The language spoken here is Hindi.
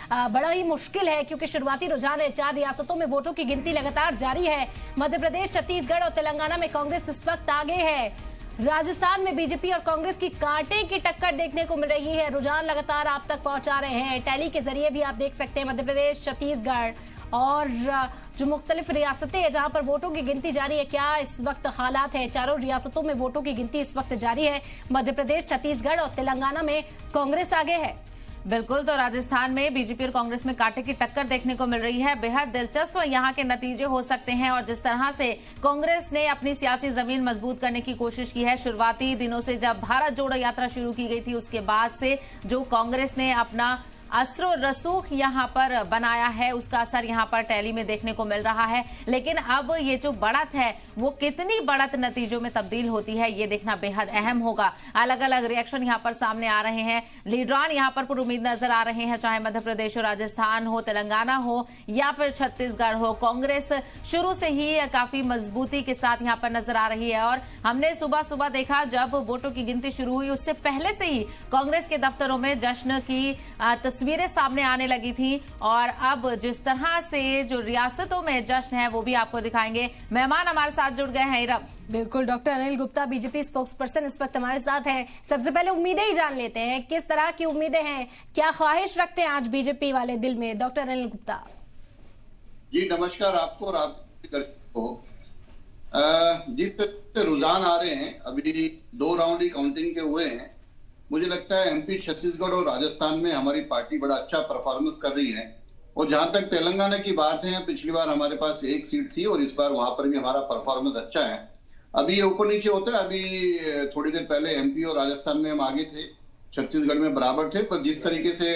बड़ा ही मुश्किल है, क्योंकि शुरुआती रुझान है 4 रियासतों में वोटों की गिनती लगातार जारी है। मध्य प्रदेश, छत्तीसगढ़ और तेलंगाना में कांग्रेस इस वक्त आगे है। राजस्थान में बीजेपी और कांग्रेस की कांटे की टक्कर देखने को मिल रही है। रुझान लगातार आप तक पहुंचा रहे हैं टैली के जरिए भी आप देख सकते हैं। मध्य प्रदेश, छत्तीसगढ़ और जो मुख्तलिफ रियासतें हैं जहां पर वोटों की गिनती जारी है, क्या इस वक्त हालात है। चारों रियासतों में वोटों की गिनती इस वक्त जारी है। मध्य प्रदेश, छत्तीसगढ़ और तेलंगाना में कांग्रेस आगे है। बिल्कुल, तो राजस्थान में बीजेपी और कांग्रेस में कांटे की टक्कर देखने को मिल रही है। बेहद दिलचस्प यहाँ के नतीजे हो सकते हैं। और जिस तरह से कांग्रेस ने अपनी सियासी जमीन मजबूत करने की कोशिश की है, शुरुआती दिनों से जब भारत जोड़ो यात्रा शुरू की गई थी, उसके बाद से जो कांग्रेस ने अपना असर रसूख यहाँ पर बनाया है, उसका असर यहाँ पर टैली में देखने को मिल रहा है। लेकिन अब ये जो बढ़त है वो कितनी बढ़त नतीजों में तब्दील होती है, ये देखना बेहद अहम होगा। अलग अलग रिएक्शन यहाँ पर सामने आ रहे हैं। लीडरान यहाँ पर पुरुमीद नजर आ रहे हैं, चाहे मध्य प्रदेश हो, राजस्थान हो, तेलंगाना हो या फिर छत्तीसगढ़ हो। कांग्रेस शुरू से ही काफी मजबूती के साथ यहाँ पर नजर आ रही है। और हमने सुबह सुबह देखा जब वोटों की गिनती शुरू हुई, उससे पहले से ही कांग्रेस के दफ्तरों में जश्न की तस्वीरें सामने आने लगी थी। और अब जिस तरह से जो रियासतों में जश्न है वो भी आपको दिखाएंगे। मेहमान हमारे साथ जुड़ गए हैं इरम। बिल्कुल, doctor Anil Gupta, BJP spokes person इस वक्त हमारे साथ हैं। सबसे पहले उम्मीदें ही जान लेते हैं, किस तरह की उम्मीदें हैं, क्या ख्वाहिश रखते हैं आज बीजेपी वाले दिल में। डॉक्टर अनिल गुप्ता जी, नमस्कार आपको और आपके दर्शकों को। जिस तरह से रुझान आ रहे हैं, अभी 2 राउंड ही काउंटिंग के हुए हैं। मुझे लगता है एमपी, छत्तीसगढ़ और राजस्थान में हमारी पार्टी बड़ा अच्छा परफॉर्मेंस कर रही है। और जहां तक तेलंगाना की बात है, पिछली बार हमारे पास 1 सीट थी और इस बार वहां पर भी हमारा परफॉर्मेंस अच्छा है। अभी ये ऊपर नीचे होता है। अभी थोड़ी देर पहले एमपी और राजस्थान में हम आगे थे, छत्तीसगढ़ में बराबर थे। पर जिस तरीके से